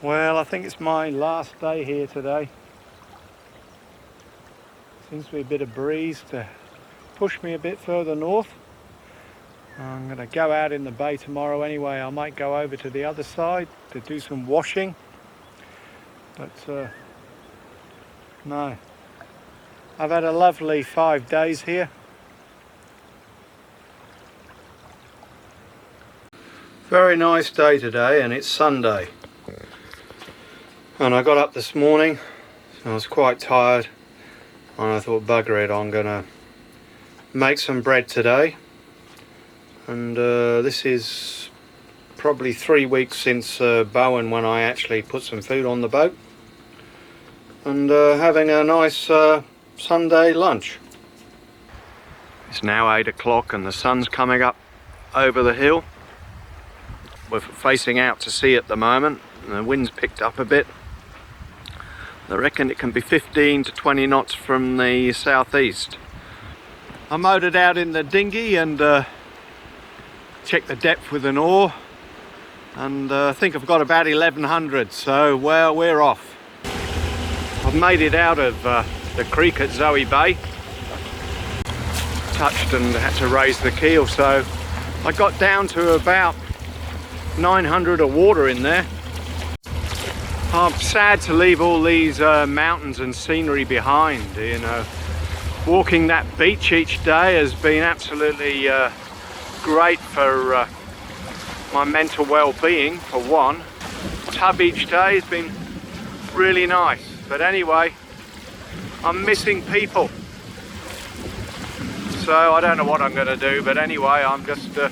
Well, I think it's my last day here today. Seems to be a bit of breeze to push me a bit further north. I'm going to go out in the bay tomorrow anyway. I might go over to the other side to do some washing. But no. I've had a lovely 5 days here. Very nice day today, and it's Sunday. And I got up this morning, I was quite tired, and I thought, bugger it, I'm gonna make some bread today. And this is probably 3 weeks since Bowen, when I actually put some food on the boat, and having a nice Sunday lunch. It's now 8 o'clock and the sun's coming up over the hill. We're facing out to sea at the moment, and the wind's picked up a bit. I reckon it can be 15 to 20 knots from the southeast. I motored out in the dinghy and checked the depth with an oar, and I think I've got about 1100, so well, we're off. I've made it out of the creek at Zoe Bay. Touched and had to raise the keel, so I got down to about 900 of water in there. I'm sad to leave all these mountains and scenery behind, you know. Walking that beach each day has been absolutely great for my mental well-being, for one. Tub each day has been really nice. But anyway, I'm missing people. So I don't know what I'm going to do, but anyway, I'm just going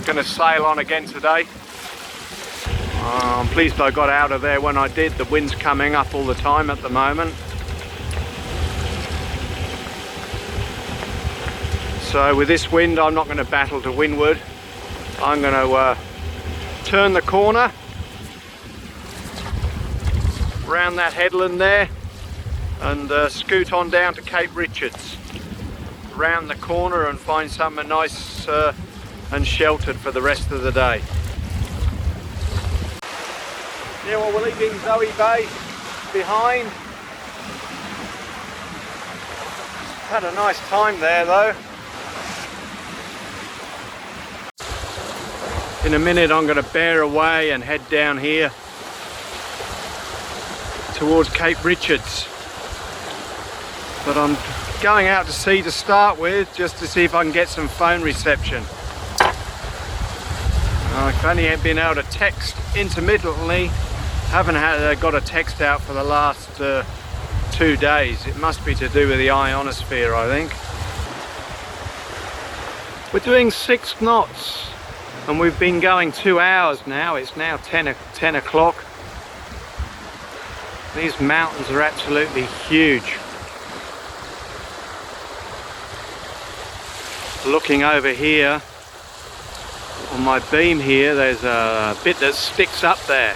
to sail on again today. I'm pleased I got out of there when I did. The wind's coming up all the time at the moment. So with this wind, I'm not going to battle to windward. I'm going to turn the corner round that headland there and scoot on down to Cape Richards, round the corner, and find somewhere nice and sheltered for the rest of the day. Yeah, well, we're leaving Zoe Bay behind. Had a nice time there though. In a minute I'm going to bear away and head down here towards Cape Richards. But I'm going out to sea to start with, just to see if I can get some phone reception. I've only been able to text intermittently. Haven't got a text out for the last 2 days. It must be to do with the ionosphere, I think. We're doing 6 knots and we've been going 2 hours now. It's now 10 o'clock. These mountains are absolutely huge. Looking over here on my beam here, there's a bit that sticks up there.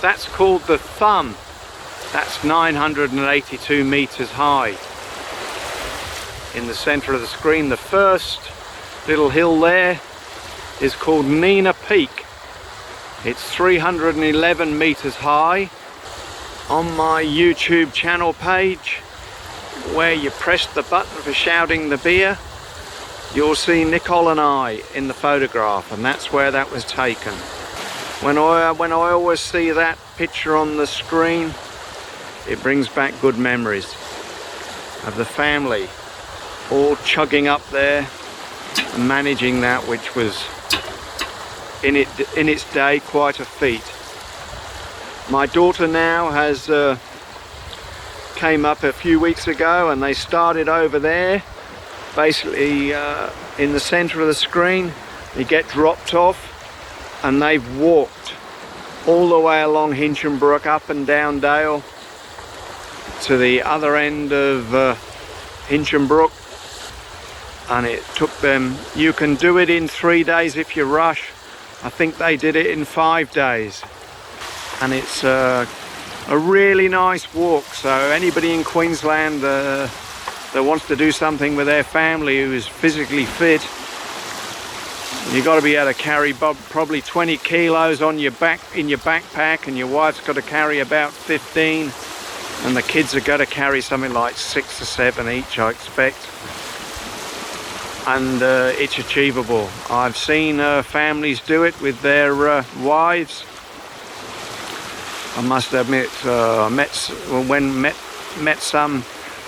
That's called the Thumb. That's 982 meters high. In the center of the screen, the first little hill there is called Nina Peak. It's 311 meters high. On my YouTube channel page, where you press the button for shouting the beer, you'll see Nicole and I in the photograph, and that's where that was taken. When I always see that picture on the screen, it brings back good memories of the family all chugging up there and managing that, which was in its day quite a feat. My daughter now has came up a few weeks ago, and they started over there, basically in the center of the screen. You get dropped off, and they've walked all the way along Hinchinbrook, up and down Dale to the other end of Hinchinbrook, and it took them, you can do it in 3 days if you rush. I think they did it in 5 days, and it's a really nice walk. So anybody in Queensland that wants to do something with their family who is physically fit, You've got to be able to carry probably 20 kilos on your back in your backpack, and your wife's got to carry about 15, and the kids are going to carry something like 6 or 7 each, I expect. And it's achievable. I've seen families do it with their wives. I must admit, I met some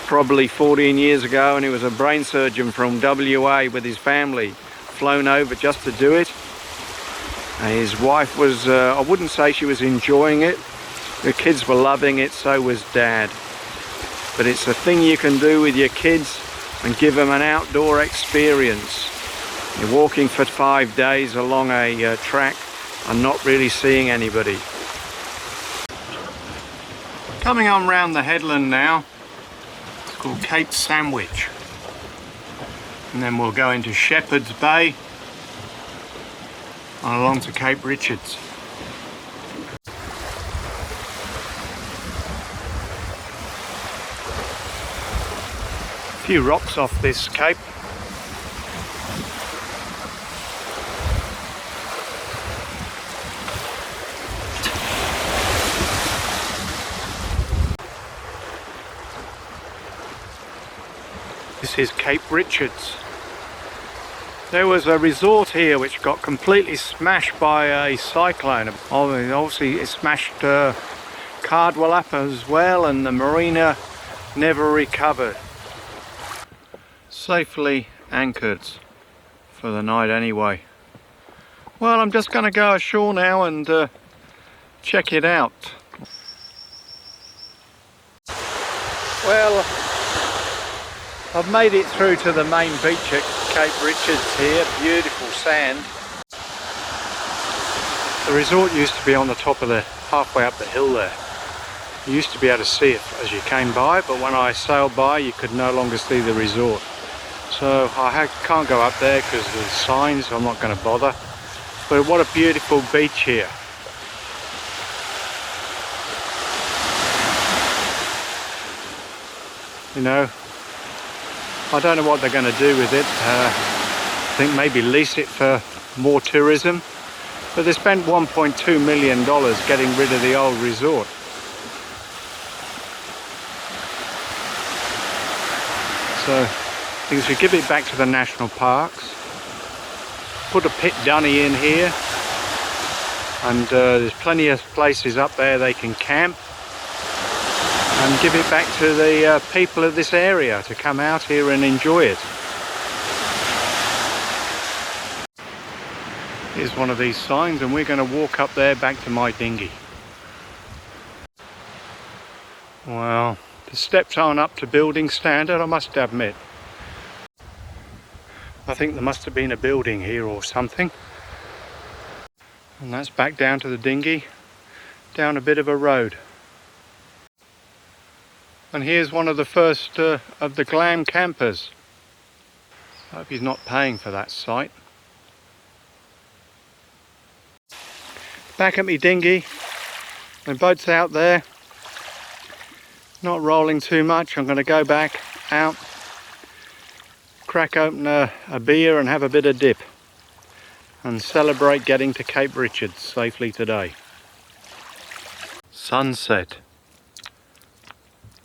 probably 14 years ago, and he was a brain surgeon from WA with his family, flown over just to do it. And his wife was, I wouldn't say she was enjoying it. The kids were loving it, so was Dad. But it's a thing you can do with your kids and give them an outdoor experience. You're walking for 5 days along a track and not really seeing anybody. Coming on round the headland now. It's called Cape Sandwich. And then we'll go into Shepherd's Bay and along to Cape Richards. A few rocks off this cape. This is Cape Richards. There was a resort here which got completely smashed by a cyclone. Obviously it smashed Cardwell up as well, and the marina never recovered. Safely anchored for the night anyway. Well, I'm just going to go ashore now and check it out. Well, I've made it through to the main beach at Cape Richards here. Beautiful sand. The resort used to be on the top of halfway up the hill there. You used to be able to see it as you came by, but when I sailed by you could no longer see the resort. So I can't go up there because of the signs, so I'm not going to bother. But what a beautiful beach here. You know, I don't know what they're going to do with it. I think maybe lease it for more tourism. But they spent $1.2 million getting rid of the old resort. So I think we give it back to the national parks, put a pit dunny in here, and there's plenty of places up there they can camp, and give it back to the people of this area to come out here and enjoy it. Here's one of these signs, and we're going to walk up there back to my dinghy. Well, the steps aren't up to building standard, I must admit. I think there must have been a building here or something. And that's back down to the dinghy, down a bit of a road. And here's one of the first of the glam campers. I hope he's not paying for that site. Back at me dinghy, my boat's out there, not rolling too much. I'm going to go back out, crack open a beer and have a bit of dip and celebrate getting to Cape Richards safely today. Sunset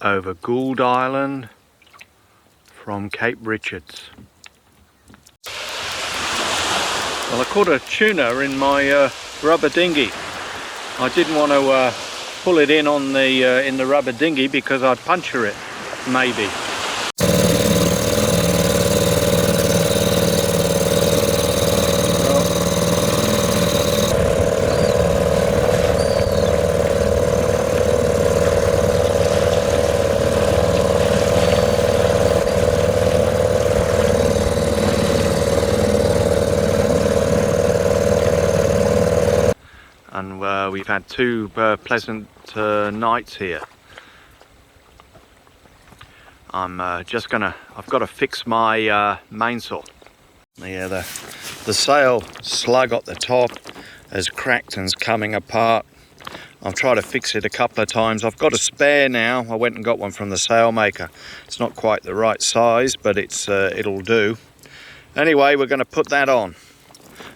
over Gould Island from Cape Richards. Well, I caught a tuna in my rubber dinghy. I didn't want to pull it in on the rubber dinghy because I'd puncture it, maybe. And we've had two pleasant nights here. I've got to fix my mainsail. Yeah, the sail slug at the top has cracked and's coming apart. I've tried to fix it a couple of times. I've got a spare now. I went and got one from the sail maker. It's not quite the right size, but it'll do. Anyway, we're going to put that on.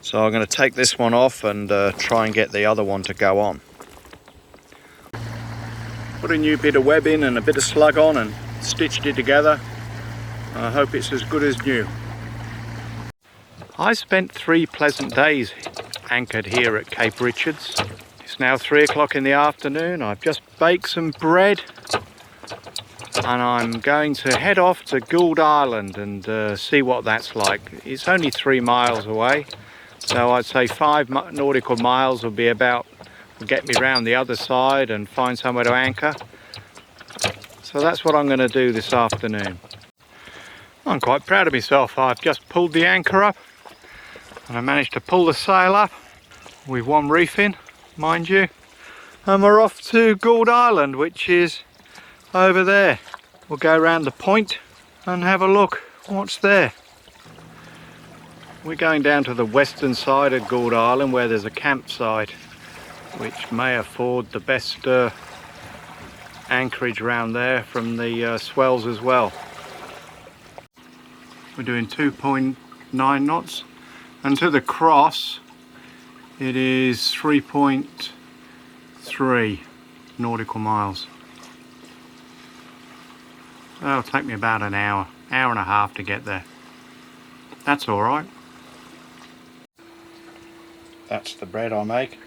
So I'm going to take this one off and try and get the other one to go on. Put a new bit of web in and a bit of slug on and stitched it together. I hope it's as good as new. I spent 3 pleasant days anchored here at Cape Richards. It's now 3 o'clock in the afternoon. I've just baked some bread and I'm going to head off to Gould Island and see what that's like. It's only 3 miles away, so I'd say 5 nautical miles will get me round the other side and find somewhere to anchor. So that's what I'm going to do this afternoon. I'm quite proud of myself. I've just pulled the anchor up and I managed to pull the sail up with one reef in, mind you, and we're off to Gould Island, which is over there. We'll go around the point and have a look what's there. We're going down to the western side of Gould Island where there's a campsite which may afford the best anchorage around there from the swells as well. We're doing 2.9 knots and to the cross it is 3.3 nautical miles. That'll take me about an hour and a half to get there. That's all right. That's the bread I make,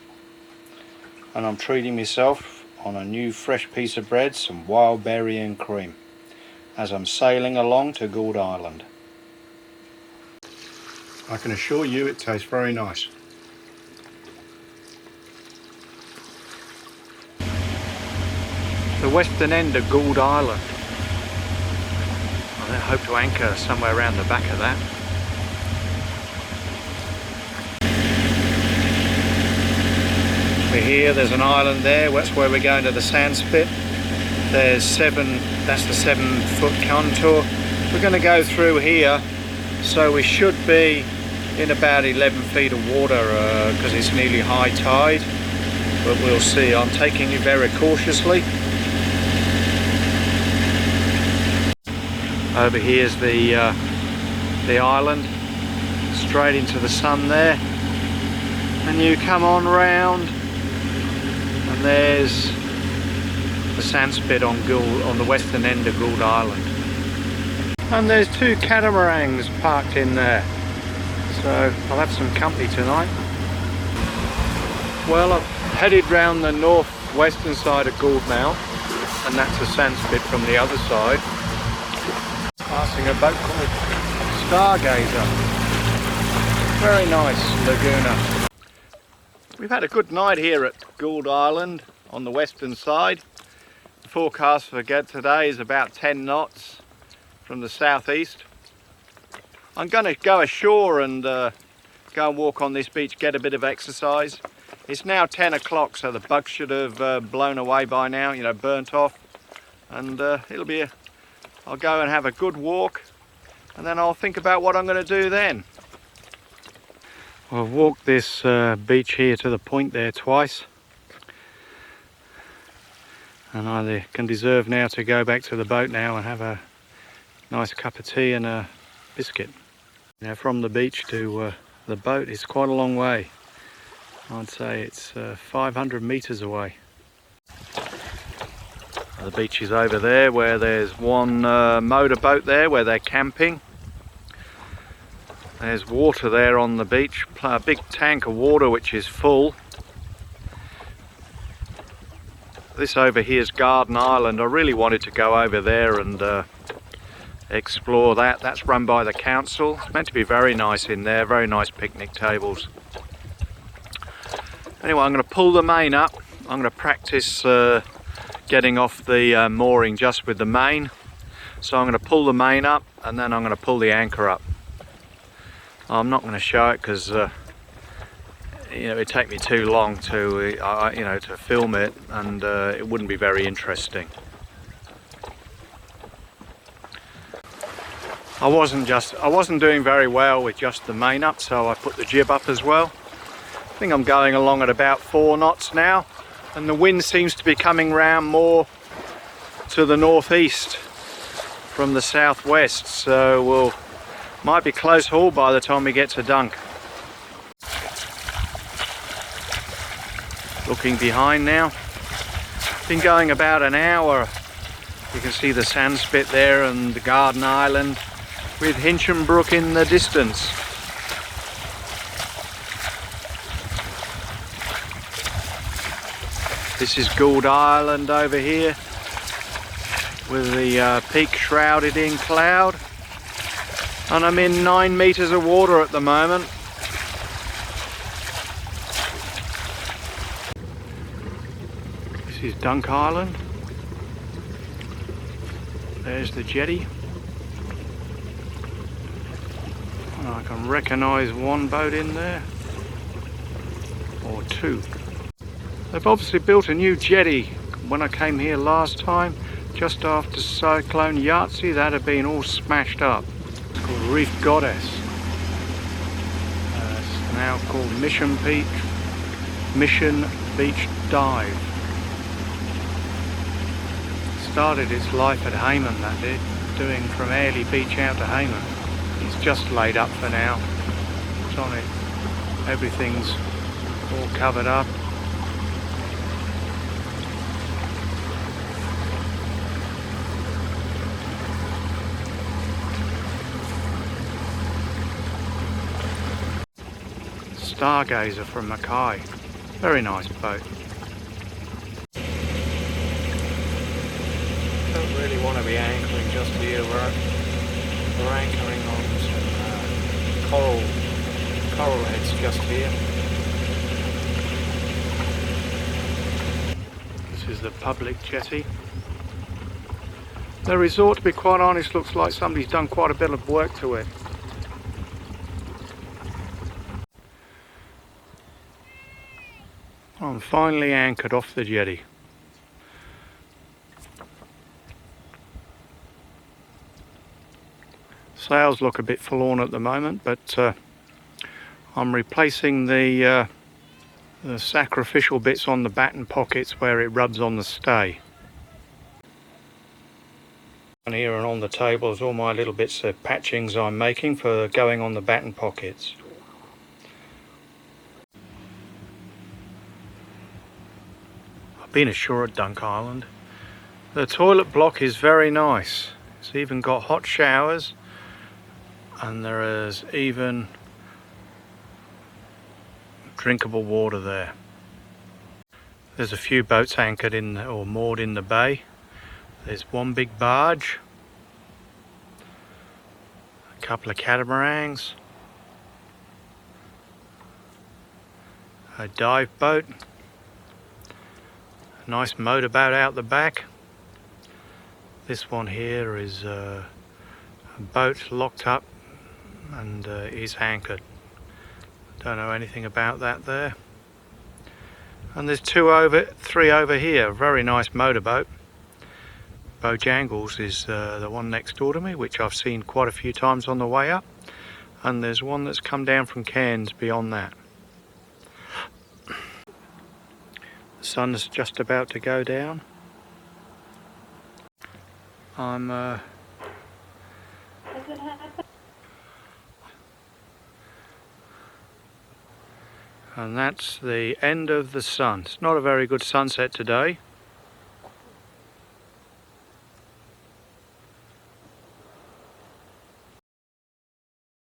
and I'm treating myself on a new fresh piece of bread, some wild berry and cream, as I'm sailing along to Gould Island. I can assure you it tastes very nice. The western end of Gould Island. I hope to anchor somewhere around the back of that. We're here, there's an island there, that's where we're going to the sand spit. That's the 7-foot contour. We're going to go through here, so we should be in about 11 feet of water because it's nearly high tide, but we'll see. I'm taking it very cautiously. Over here's the island, straight into the sun there, and you come on round and there's the sand spit on the western end of Gould Island, and there's 2 catamarans parked in there, so I'll have some company tonight. Well, I've headed round the northwestern side of Gould now, and that's the sand spit from the other side. Passing a boat called Stargazer. Very nice laguna. We've had a good night here at Gould Island on the western side. The forecast for today is about 10 knots from the southeast. I'm going to go ashore and go and walk on this beach, get a bit of exercise. It's now 10 o'clock, so the bugs should have blown away by now, you know, burnt off, and I'll go and have a good walk, and then I'll think about what I'm going to do then. I've walked this beach here to the point there twice, and I can deserve now to go back to the boat now and have a nice cup of tea and a biscuit. Now from the beach to the boat is quite a long way. I'd say it's 500 meters away. The beach is over there where there's one motorboat there where they're camping. There's water there on the beach, a big tank of water which is full. This over here is Garden Island. I really wanted to go over there and explore that. That's run by the council. It's meant to be very nice in there, very nice picnic tables. Anyway, I'm going to pull the main up. I'm going to practice getting off the mooring just with the main. So I'm going to pull the main up and then I'm going to pull the anchor up. I'm not going to show it because you know, it'd take me too long to you know, to film it, and it wouldn't be very interesting. I wasn't doing very well with just the main up, so I put the jib up as well. I think I'm going along at about 4 knots now, and the wind seems to be coming round more to the northeast from the southwest, so might be close haul by the time we get to Dunk. looking behind now. Been going about an hour. You can see the sandspit there and the garden island with Hinchinbrook in the distance. This is Gould Island over here with the peak shrouded in cloud, and I'm in 9 meters of water at the moment. This is Dunk Island. There's the jetty. And I can recognise one boat in there, or two. They've obviously built a new jetty. When I came here last time, just after Cyclone Yahtzee, that had been all smashed up. It's called Reef Goddess. It's now called Mission Beach Dive. Started its life at Hayman, that did, doing from Airlie Beach out to Hayman. It's just laid up for now. It's on it. Everything's all covered up. Stargazer from Mackay. Very nice boat. Don't really want to be anchoring just here. We're anchoring on some coral heads just here. This is the public jetty. The resort, to be quite honest, looks like somebody's done quite a bit of work to it. I'm finally anchored off the jetty. Sails look a bit forlorn at the moment, but I'm replacing the sacrificial bits on the batten pockets where it rubs on the stay. And here and on the table is all my little bits of patchings I'm making for going on the batten pockets. Been ashore at Dunk Island. The toilet block is very nice. It's even got hot showers, and there is even drinkable water there. There's a few boats anchored in or moored in the bay. There's one big barge, a couple of catamarans, a dive boat, nice motorboat out the back. This one here is a boat locked up and is anchored. Don't know anything about that there. And there's three over here. Very nice motorboat. Bojangles is the one next door to me, which I've seen quite a few times on the way up. And there's one that's come down from Cairns beyond that. The sun's just about to go down. And that's the end of the sun. It's not a very good sunset today.